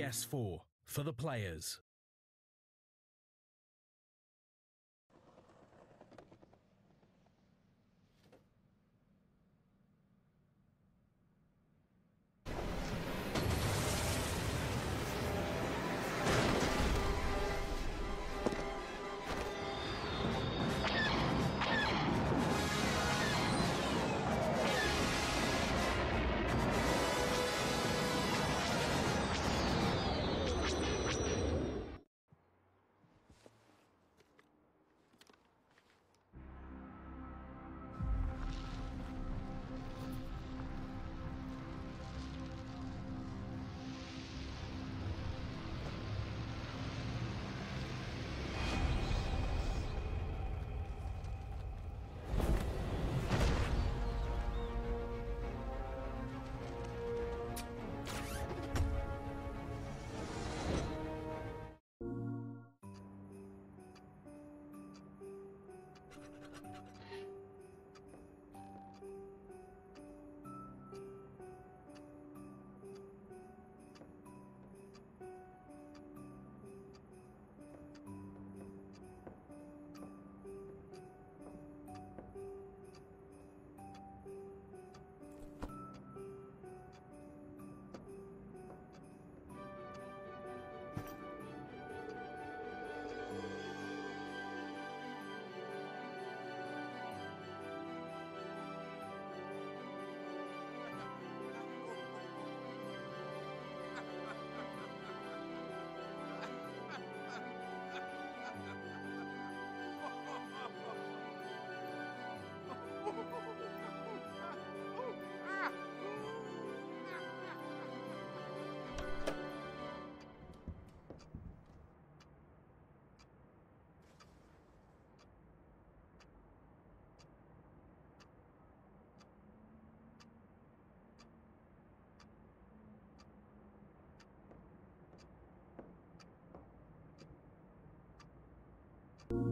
PS4 for the players.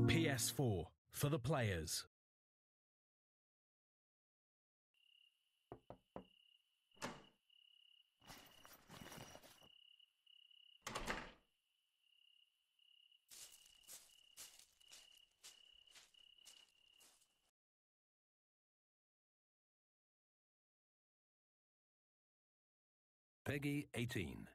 PS4 for the players. Peggy 18.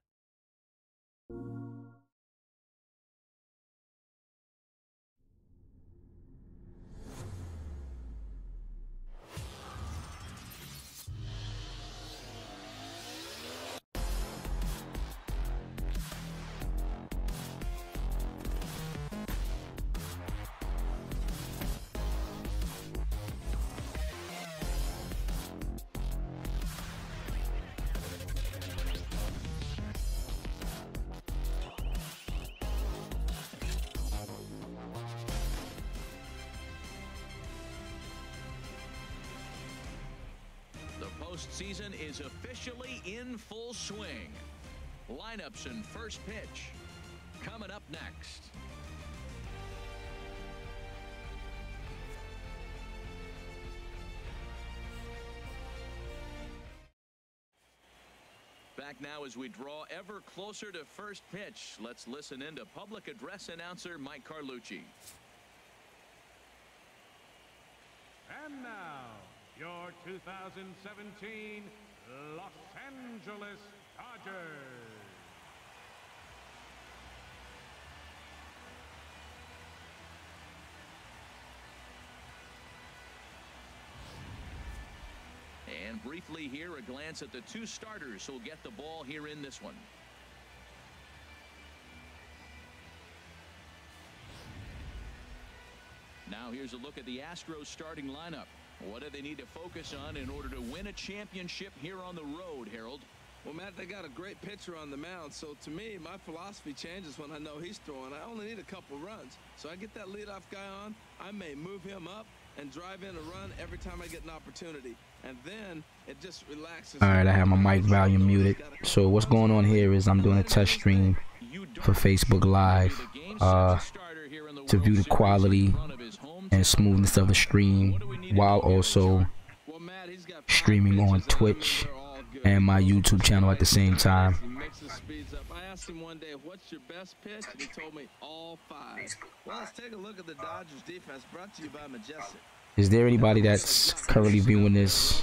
Postseason is officially in full swing. Lineups and first pitch coming up next. Back now as we draw ever closer to first pitch. Let's listen in to public address announcer Mike Carlucci. And now, your 2017 Los Angeles Dodgers. And briefly here, a glance at the two starters who'll get the ball here in this one. Now here's a look at the Astros starting lineup. What do they need to focus on in order to win a championship here on the road, Harold? Well, Matt, they got a great pitcher on the mound, so to me, my philosophy changes when I know he's throwing. I only need a couple runs. So I get that leadoff guy on, I may move him up and drive in a run every time I get an opportunity. And then it just relaxes. All right, I have my mic volume muted. So what's going on here is I'm doing a test stream for Facebook Live to view the quality and smoothness of the stream while also streaming on Twitch and my YouTube channel at the same time. asked him one day, what's your best pitch? And he told me all 5. Well, let's take a look at the Dodgers defense, brought to you by Majestic. Is there anybody that's currently viewing this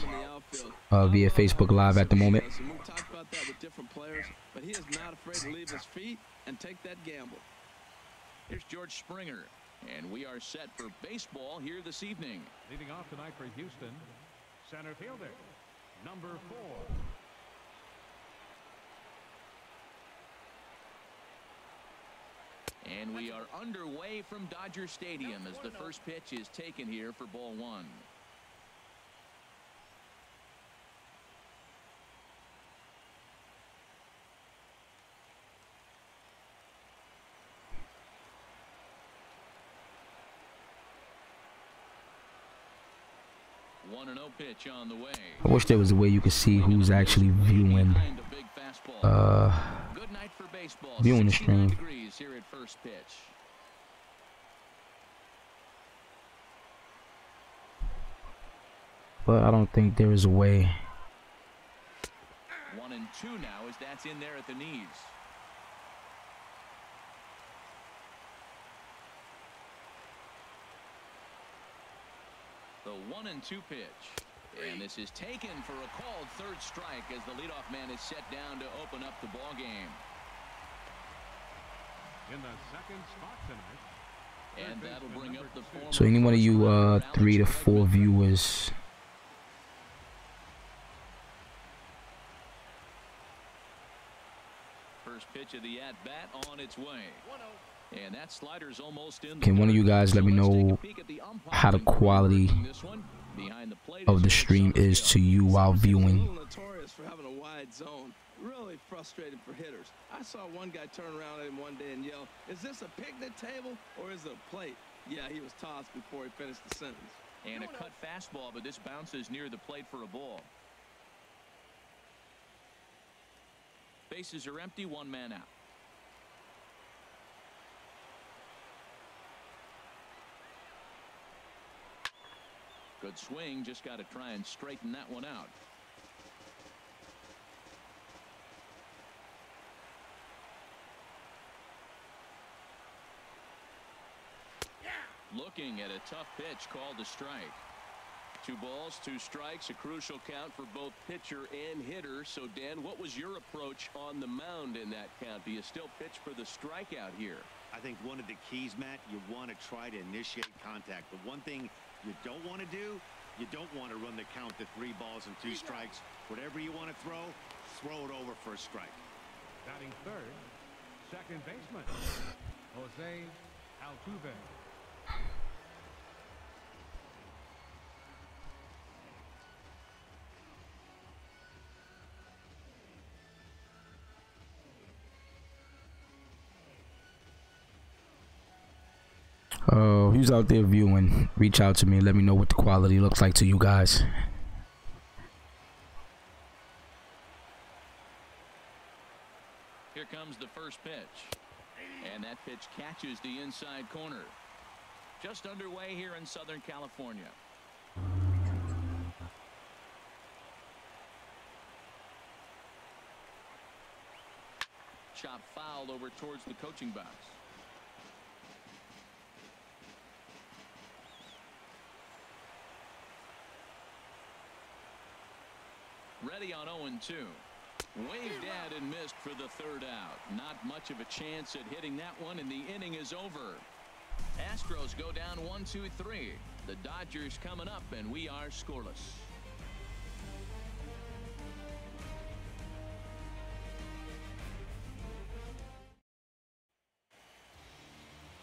via Facebook Live at the moment? We talked about that with different players, but he is not afraid to leave his feet and take that gamble. Here's George Springer, and we are set for baseball here this evening. Leading off tonight for Houston, center fielder, number 4. And we are underway from Dodger Stadium as the first pitch is taken here for ball 1. One and 0 pitch on the way. I wish there was a way you could see who's actually viewing Good night for baseball. viewing the stream. Degrees here at first pitch. But I don't think there is a way. 1 and 2 now as that's in there at the knees. The 1 and 2 pitch. And this is taken for a called third strike as the leadoff man is set down to open up the ball game. In the second spot tonight. And that'll bring up the former. So any one of you 3 to 4 viewers, First pitch of the at-bat on its way. And that slider's almost in. can one of you guys let me know how the quality of the stream is to you while viewing? Notorious for having a wide zone. Really frustrating for hitters. I saw one guy turn around at him one day and yell, "Is this a picnic table or is it a plate?" Yeah, he was tossed before he finished the sentence. And a cut fastball, but this bounces near the plate for a ball. Bases are empty, 1 man out. Good swing, just got to try and straighten that one out. Looking at a tough pitch called a strike. 2 balls, 2 strikes, a crucial count for both pitcher and hitter. So, Dan, what was your approach on the mound in that count? Do you still pitch for the strikeout here? I think one of the keys, Matt, you want to try to initiate contact. The one thing you don't want to do, you don't want to run the count to 3 balls and 2 strikes. Whatever you want to throw it over for a strike. Batting third, second baseman, Jose Altuve. Who's out there viewing, reach out to me, let me know what the quality looks like to you guys. Here comes the first pitch, and that pitch catches the inside corner. Just underway here in Southern California. Chop foul over towards the coaching box. Ready on 0-2. Waved at and missed for the 3rd out. Not much of a chance at hitting that one, and the inning is over. Astros go down 1-2-3. The Dodgers coming up, and we are scoreless.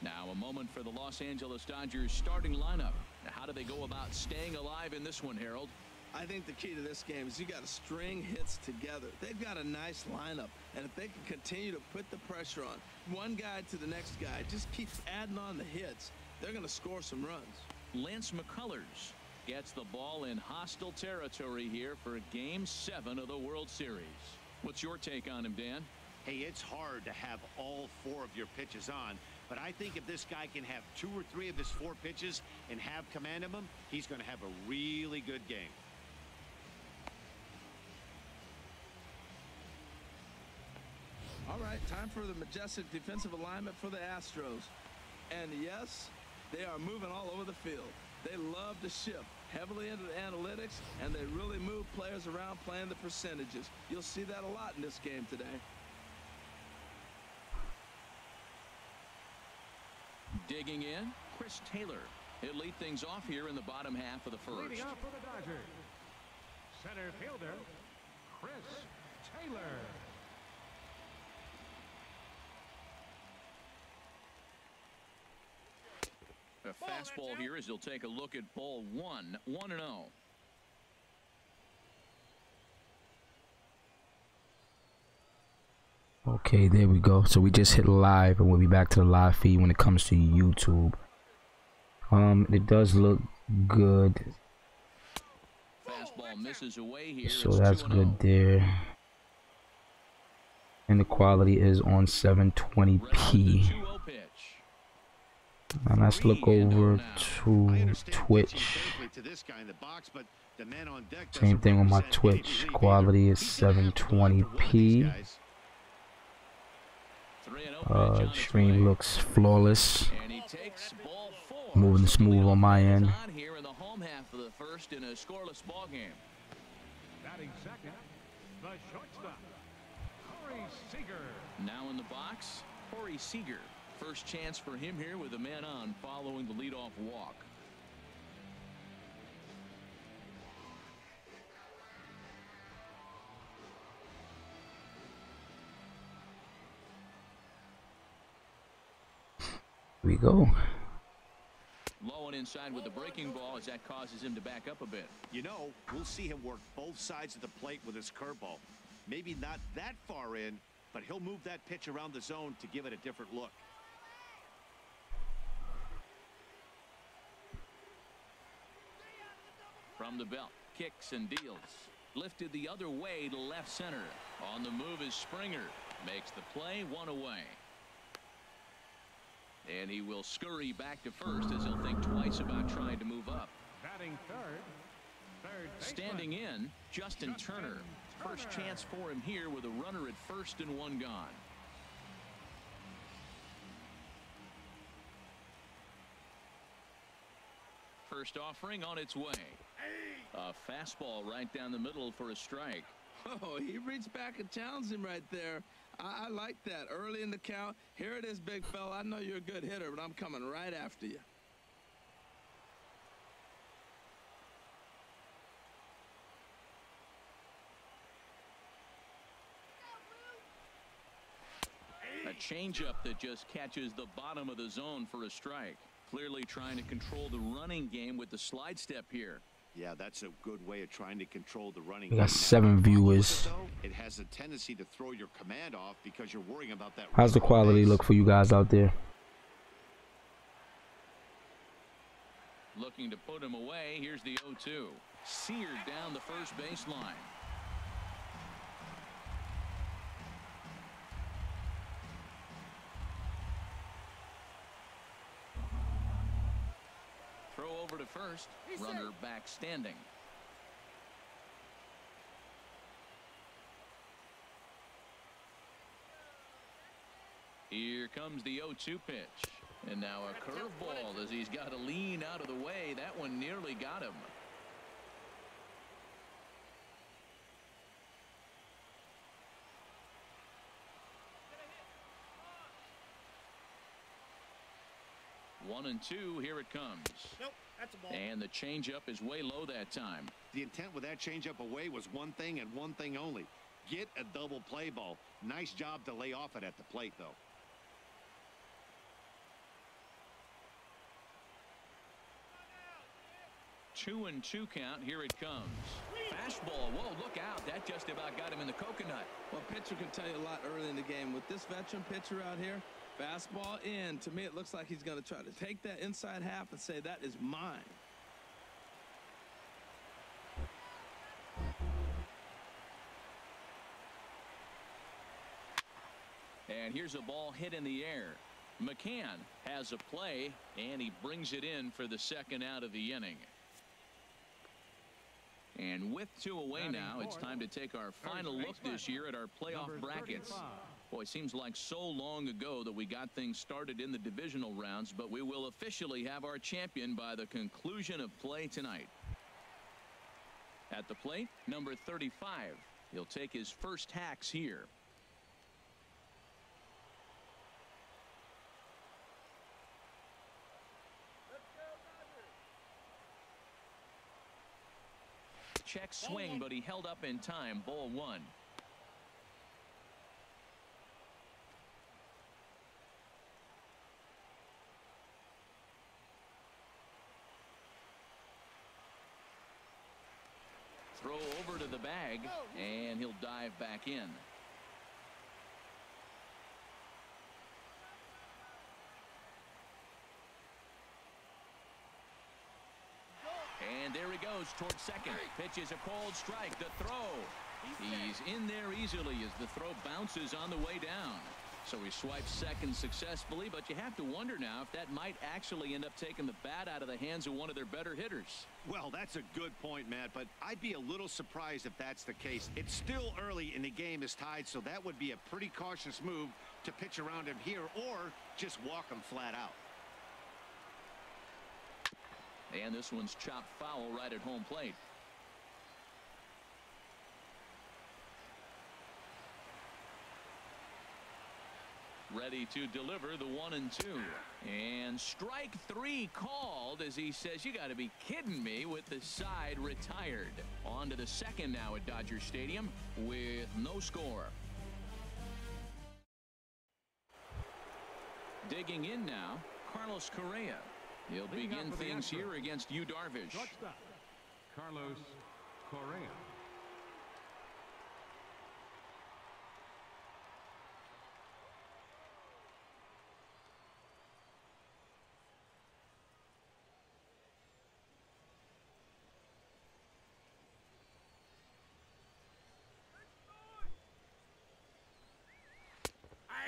Now a moment for the Los Angeles Dodgers starting lineup. Now, how do they go about staying alive in this one, Harold? I think the key to this game is you got to string hits together. They've got a nice lineup, and if they can continue to put the pressure on one guy to the next guy, just keeps adding on the hits, they're going to score some runs. Lance McCullers gets the ball in hostile territory here for Game 7 of the World Series. What's your take on him, Dan? Hey, it's hard to have all 4 of your pitches on, but I think if this guy can have 2 or 3 of his 4 pitches and have command of them, he's going to have a really good game. All right, time for the majestic defensive alignment for the Astros. And yes, they are moving all over the field. They love to shift heavily into the analytics, and they really move players around playing the percentages. You'll see that a lot in this game today. Digging in, Chris Taylor. He'll lead things off here in the bottom half of the first. Leading off for the Dodgers, center fielder, Chris Taylor. A fastball here as he'll take a look at ball one. 1-0. Okay, there we go. So we just hit live, and we'll be back to the live feed when it comes to YouTube. It does look good. Fastball misses away here. So that's good there. And the quality is on 720p. And let's look over to Twitch. Same thing on my Twitch. Quality is 720p. Stream looks flawless. Moving smooth on my end. Here in the home half of the first in a scoreless ball game. Batting second, the shortstop, Corey Seager. Now in the box, Corey Seager. First chance for him here with a man on following the leadoff walk. Here we go. Low and inside with the breaking ball as that causes him to back up a bit. You know, we'll see him work both sides of the plate with his curveball. Maybe not that far in, but he'll move that pitch around the zone to give it a different look. From the belt, kicks and deals. Lifted the other way to left center. On the move is Springer. Makes the play, one away. And he will scurry back to first as he'll think twice about trying to move up. Batting third Standing in, Justin Turner. First chance for him here with a runner at first and one gone. First offering on its way. A fastball right down the middle for a strike. Oh, he reached back and challenged him right there. I like that. Early in the count. Here it is, big fella. I know you're a good hitter, but I'm coming right after you. A changeup that just catches the bottom of the zone for a strike. Clearly trying to control the running game with the slide step here. Yeah, that's a good way of trying to control the running We game. got 7 viewers. It has a tendency to throw your command off because you're worrying about that. How's the quality look for you guys out there? Looking to put him away. Here's the 0-2. Seared down the first baseline. Throw over to first. Runner back standing. Here comes the 0-2 pitch. And now a curveball as he's got to lean out of the way. That one nearly got him. One and two, here it comes. Nope, that's a ball. And the changeup is way low that time. The intent with that changeup away was one thing and one thing only. Get a double play ball. Nice job to lay off it at the plate, though. Two and two count. Here it comes. Fastball. Whoa, look out. That just about got him in the coconut. Well, pitcher can tell you a lot early in the game. With this veteran pitcher out here, fastball in. To me, it looks like he's going to try to take that inside half and say, that is mine. And here's a ball hit in the air. McCann has a play, and he brings it in for the second out of the inning. And with 2 away now, it's time to take our final look this year at our playoff brackets. Boy, it seems like so long ago that we got things started in the divisional rounds, but we will officially have our champion by the conclusion of play tonight. At the plate, number 35. He'll take his first hacks here. Check swing, but he held up in time. Ball 1. Throw over to the bag, and he'll dive back in. And there he goes towards second. Pitch is a called strike. The throw. He's in there easily as the throw bounces on the way down. So he swipes second successfully, but you have to wonder now if that might actually end up taking the bat out of the hands of one of their better hitters. Well, that's a good point, Matt, but I'd be a little surprised if that's the case. It's still early and the game is tied, so that would be a pretty cautious move to pitch around him here or just walk him flat out. And this one's chopped foul right at home plate. Ready to deliver the 1-2. And strike 3 called as he says, you got to be kidding me, with the side retired. On to the second now at Dodger Stadium with no score. Digging in now, Carlos Correa. He'll begin things here against Yu Darvish. Shortstop, Carlos Correa.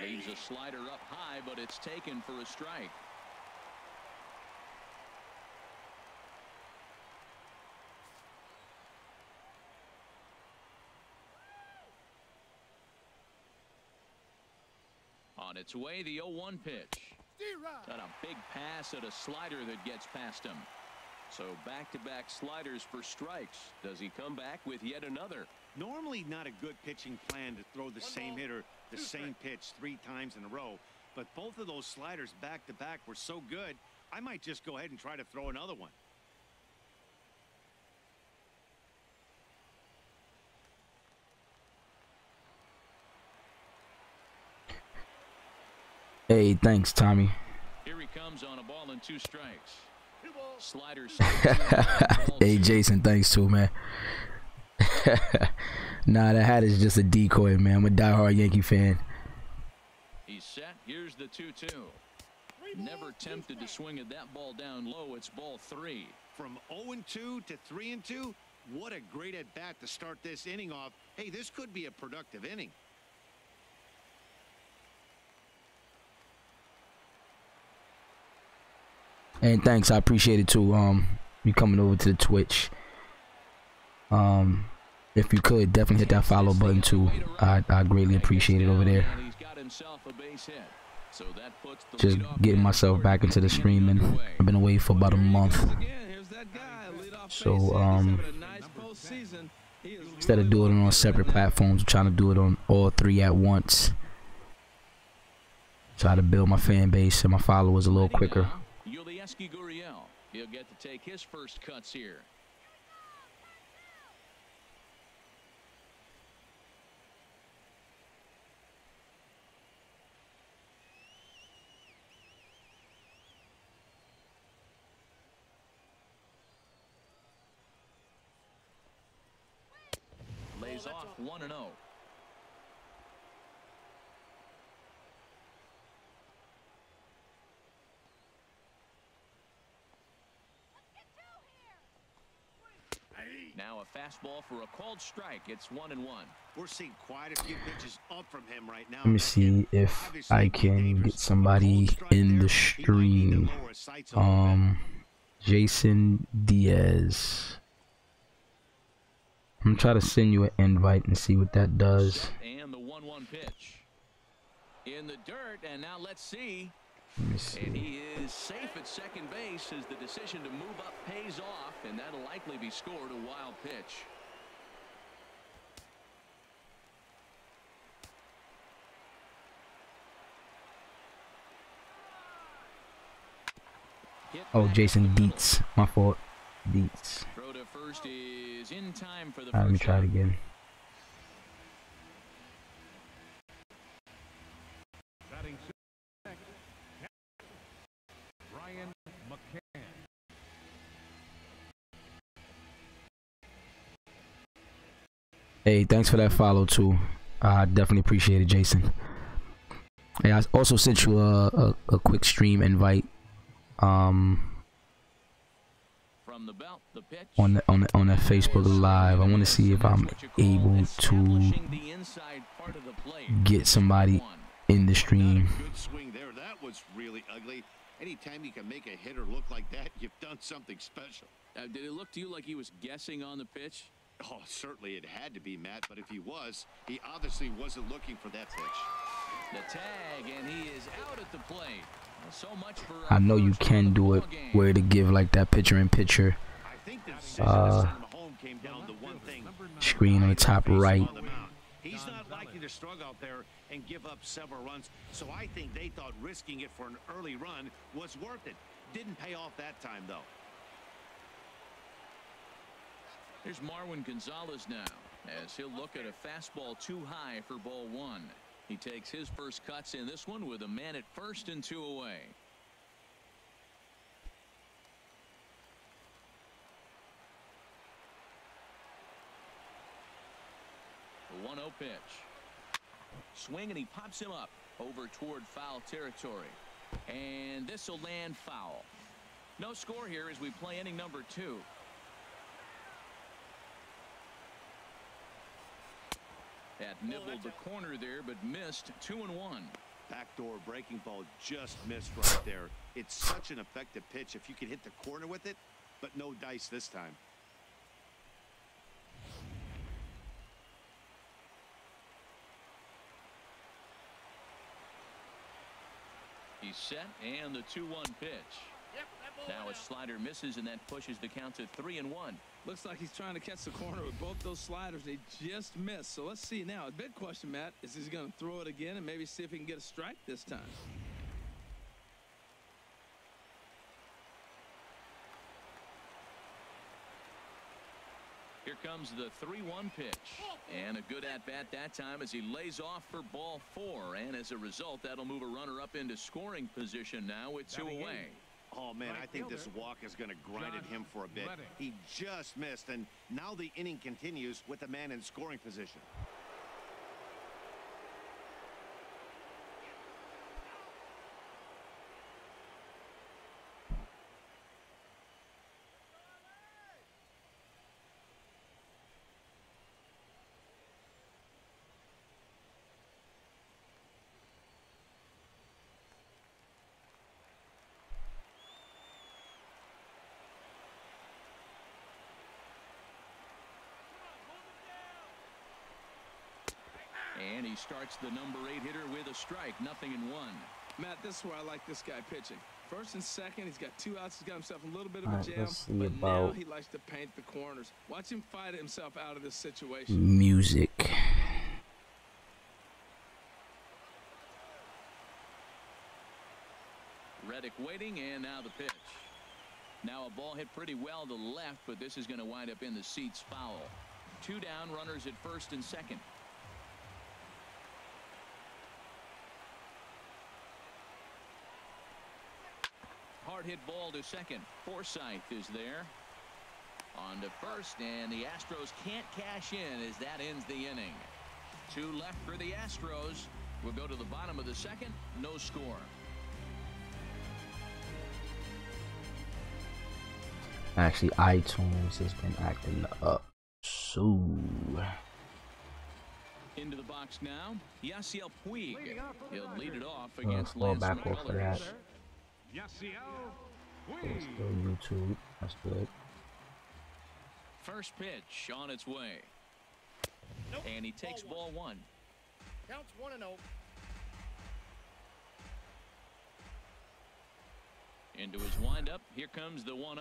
Leaves a slider up high, but it's taken for a strike. On its way, the 0-1 pitch. Got a big pass at a slider that gets past him. So back-to-back sliders for strikes. Does he come back with yet another? Normally not a good pitching plan to throw the same hitter the same pitch 3 times in a row, but both of those sliders back-to-back were so good, I might just go ahead and try to throw another one. Hey, thanks, Tommy. Here he comes on a ball and 2 strikes. Sliders. Hey, Jason, thanks too, man. Nah, that hat is just a decoy, man. I'm a diehard Yankee fan. He's set. Here's the 2-2. Never tempted to swing at that ball down low. It's ball 3. From 0-2 to 3-2, what a great at-bat to start this inning off. Hey, this could be a productive inning. And thanks, I appreciate it too. You coming over to the Twitch. If you could, definitely hit that follow button too. I greatly appreciate it over there. Just getting myself back into the streaming. I've been away for about a month. So instead of doing it on separate platforms, I'm trying to do it on all 3 at once. Try to build my fan base and my followers a little quicker. He'll get to take his first cuts here. Lays off 1-0. Now a fastball for a called strike. It's 1-1. We're seeing quite a few pitches up from him right now. Let me see if I can get somebody in the stream. Jason Diaz. I'm gonna try to send you an invite and see what that does. And the 1-1 pitch in the dirt, and now let's see. Let me see. And he is safe at second base as the decision to move up pays off, and that'll likely be scored. A wild pitch. Oh, Jason Dietz. My fault. Dietz. Throw to first is in time for the Let me first try it out. again. Batting sixth, Brian McCann. Hey, thanks for that follow too. I definitely appreciate it, Jason. Hey, I also sent you a quick stream invite. From the belt, the pitch. On that Facebook Live. I want to see if I'm able to get somebody in the stream. Good swing there. That was really ugly. Anytime you can make a hitter look like that, you've done something special. Did it look to you like he was guessing on the pitch? Oh, certainly it had to be, Matt, but if he was, he obviously wasn't looking for that pitch. The tag, and he is out at the plate. So much for I know you can do it where to give like that picture in picture Came down to one thing. screen on the top right. He's not likely to struggle out there and give up several runs, so I think they thought risking it for an early run was worth it. Didn't pay off that time, though. Here's Marwin Gonzalez now, as he'll look at a fastball too high for ball one. He takes his first cuts in this one with a man at first and 2 away. The 1-0 pitch. Swing, and he pops him up over toward foul territory. And this will land foul. No score here as we play inning number 2. That nibbled the corner there, but missed. 2-1. Backdoor breaking ball just missed right there. It's such an effective pitch if you can hit the corner with it, but no dice this time. He's set, and the 2-1 pitch. Now a slider misses, and that pushes the count to 3-1. Looks like he's trying to catch the corner with both those sliders. They just missed. So let's see now. A big question, Matt, is he going to throw it again and maybe see if he can get a strike this time? Here comes the 3-1 pitch. And a good at-bat that time as he lays off for ball 4. And as a result, that'll move a runner up into scoring position now with 2 away. Oh, man, I think this walk is going to grind at him for a bit. He just missed, and now the inning continues with a man in scoring position. And he starts the number 8 hitter with a strike. 0-1. Matt, this is where I like this guy pitching. First and second, he's got 2 outs. He's got himself a little bit of a jam. Let's see but about now he likes to paint the corners. Watch him fight himself out of this situation. music. Reddick waiting, and now the pitch. Now a ball hit pretty well to left, but this is going to wind up in the seats foul. 2 down, runners at first and second. Hard hit ball to second. Forsythe is there. On to first, and the Astros can't cash in as that ends the inning. 2 left for the Astros. We'll go to the bottom of the second. No score. Actually, iTunes has been acting up. So Into the box now, Yasiel Puig. He'll lead it off against fall Lance back off of that. McCullers. Yasiel It's still YouTube. That's good. First pitch on its way. Nope. And he takes ball one. Counts 1-0. Into his windup. Here comes the 1-0.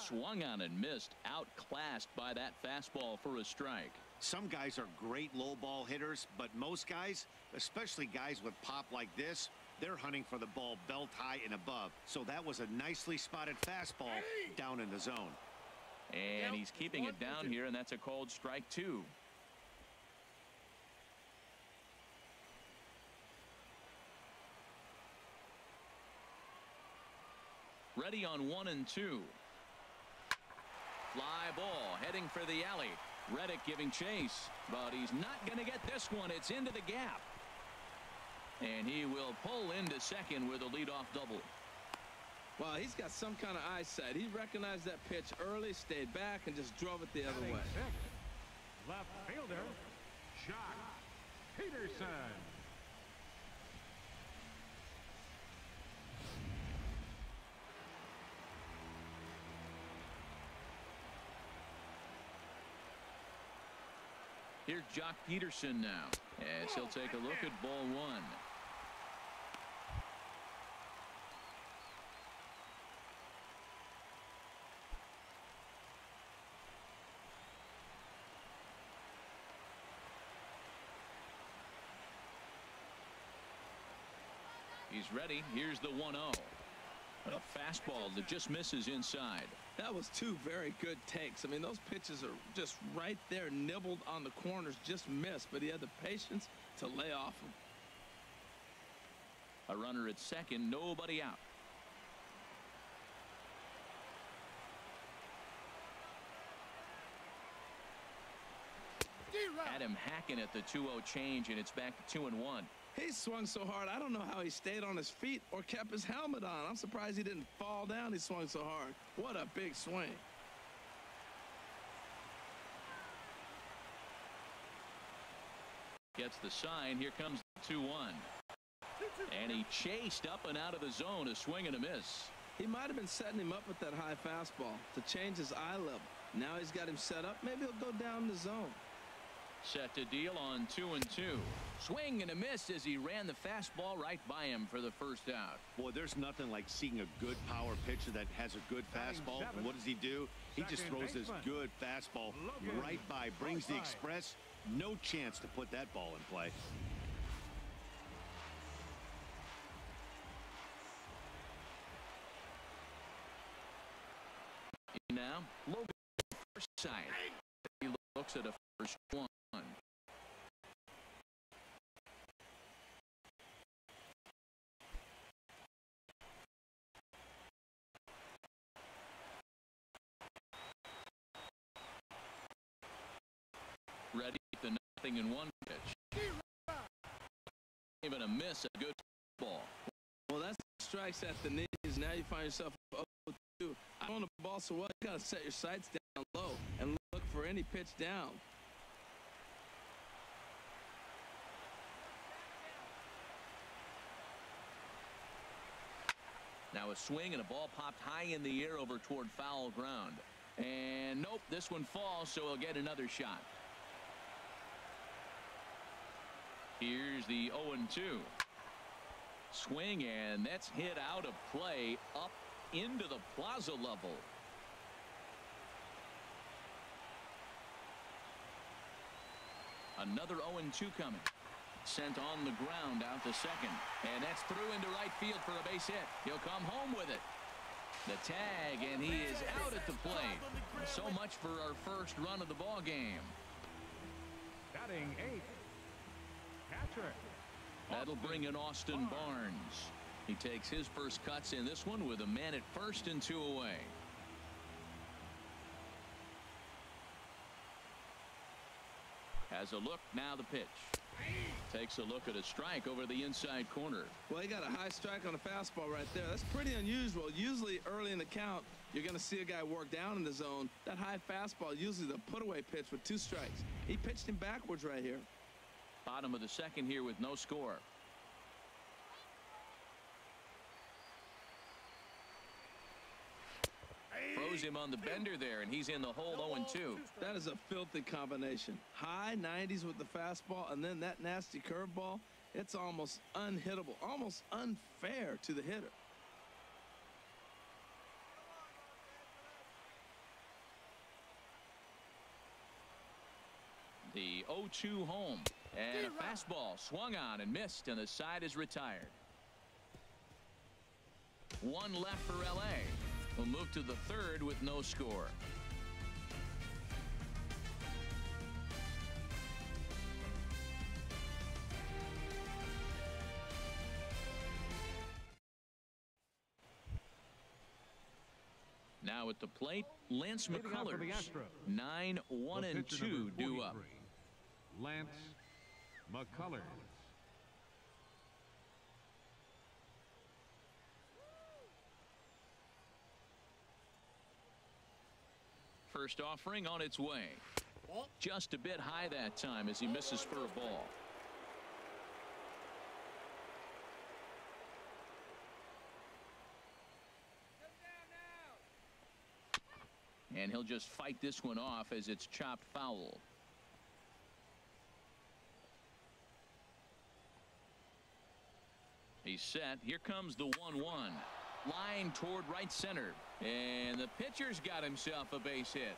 Swung on and missed. Outclassed by that fastball for a strike. Some guys are great low ball hitters, but most guys, especially guys with pop like this, they're hunting for the ball belt high and above. So that was a nicely spotted fastball down in the zone. And he's keeping it down here, and that's a called strike 2. Ready on 1 and 2. Fly ball heading for the alley. Reddick giving chase, but he's not going to get this one. It's into the gap. And he will pull into second with a leadoff double. Wow, he's got some kind of eyesight. He recognized that pitch early, stayed back, and just drove it the other way. Left fielder, Jock Peterson. Here's Jock Peterson now, as he'll take a look at ball 1. He's ready. Here's the 1-0. A fastball that just misses inside. That was 2 very good takes. I mean, those pitches are just right there, nibbled on the corners, just missed, but he had the patience to lay off them. A runner at second, nobody out. Had him hacking at the 2-0 change, and it's back to 2-1. He swung so hard, I don't know how he stayed on his feet or kept his helmet on. I'm surprised he didn't fall down. He swung so hard. What a big swing. Gets the sign. Here comes the 2-1. And he chased up and out of the zone, a swing and a miss. He might have been setting him up with that high fastball to change his eye level. Now he's got him set up. Maybe he'll go down the zone. Set to deal on 2 and 2. Swing and a miss as he ran the fastball right by him for the first out. Boy, there's nothing like seeing a good power pitcher that has a good fastball. And what does he do? He just throws this good fastball right by, brings the express. No chance to put that ball in play. Now, Logan first side. He looks at a first one. Ready to 0-1 pitch. Even a miss, a good ball. Well, that's strikes at the knees. Now you find yourself 0-2. On the ball so well, you got to set your sights down low and look for any pitch down. Now a swing and a ball popped high in the air over toward foul ground. And nope, this one falls, so he'll get another shot. Here's the 0-2. Swing, and that's hit out of play up into the plaza level. Another 0-2 coming. Sent on the ground out to second. And that's through into right field for a base hit. He'll come home with it. The tag, and he is out at the plate. So much for our first run of the ball game. Batting 8th, Patrick. That'll bring in Austin Barnes. He takes his first cuts in this one with a man at first and 2 away. Has a look, now the pitch. Takes a look at a strike over the inside corner. Well, he got a high strike on a fastball right there. That's pretty unusual. Usually early in the count, you're going to see a guy work down in the zone. That high fastball, usually the put-away pitch with 2 strikes. He pitched him backwards right here. Bottom of the second here with no score. throws him on the bender there, and he's in the hole 0-2. That is a filthy combination. High 90s with the fastball, and then that nasty curveball. It's almost unhittable, almost unfair to the hitter. The 0-2 home. And a fastball swung on and missed, and the side is retired. One left for L.A. We'll move to the third with no score. Now at the plate, Lance Leading off for the McCullers. Astros. 9-1-2 due up. Lance McCullers. First offering on its way. Just a bit high that time as he misses for a ball. And he'll just fight this one off as it's chopped foul. He's set. Here comes the 1-1. Line toward right center. And the pitcher's got himself a base hit.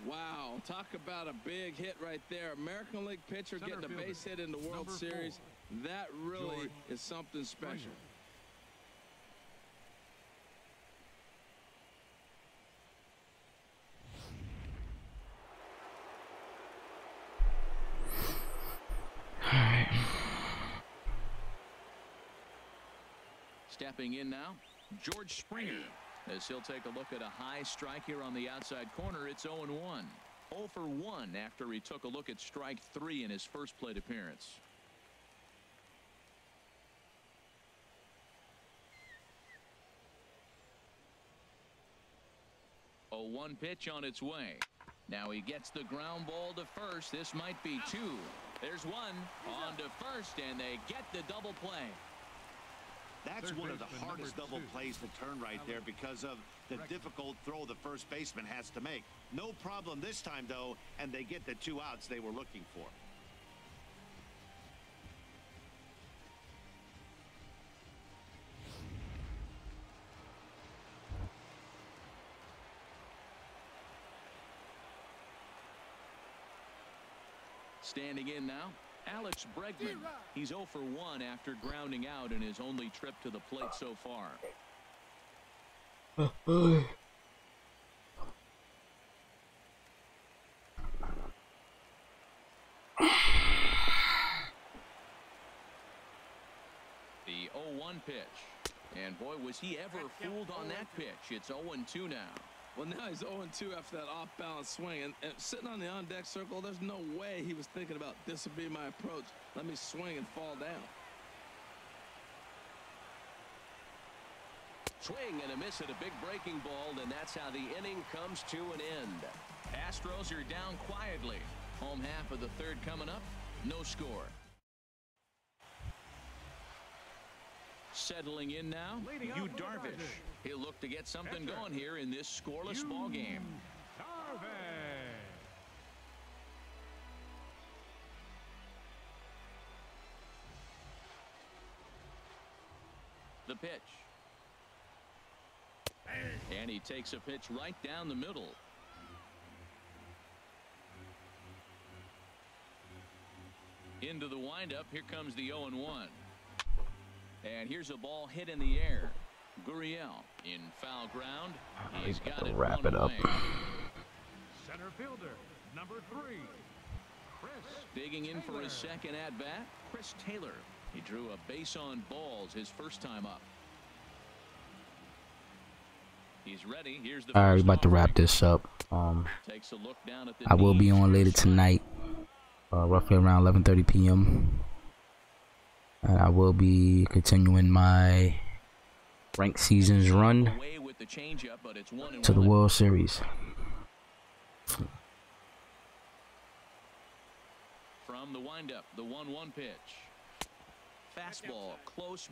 Wow, talk about a big hit right there. American League pitcher getting a base hit in the World Series. That really is something special. Stepping in now, George Springer, as he'll take a look at a high strike here on the outside corner. It's 0-1. 0 for 1 after he took a look at strike 3 in his first plate appearance. A 1 pitch on its way. Now he gets the ground ball to first. This might be 2. There's 1 on to first, and they get the double play. That's one of the hardest double plays to turn right there because of the difficult throw the first baseman has to make. No problem this time, though, and they get the 2 outs they were looking for. Standing in now, Alex Bregman. He's 0 for 1 after grounding out in his only trip to the plate so far. The 0-1 pitch. And boy, was he ever fooled on that pitch. It's 0-2 now. Well, now he's 0-2 after that off-balance swing. And sitting on the on-deck circle, there's no way he was thinking about this would be my approach. Let me swing and fall down. Swing and a miss at a big breaking ball, and that's how the inning comes to an end. Astros are down quietly. Home half of the third coming up. No score. Settling in now, Yu Darvish. He'll look to get something going here in this scoreless ball game. The pitch. And he takes a pitch right down the middle. Into the windup. Here comes the 0-1. And here's a ball hit in the air. Gurriel in foul ground. He's got it. Wrap it up. Center fielder, number 3, Chris Digging in for his second at-bat, Chris Taylor. He drew a base on balls his first time up. He's ready. Here's the All right, we're about to wrap this up. Takes a look down at the I will be on later tonight, roughly around 11:30 p.m. And I will be continuing my ranked seasons run to the World Series. From the windup, the 1-1 pitch. Fastball close.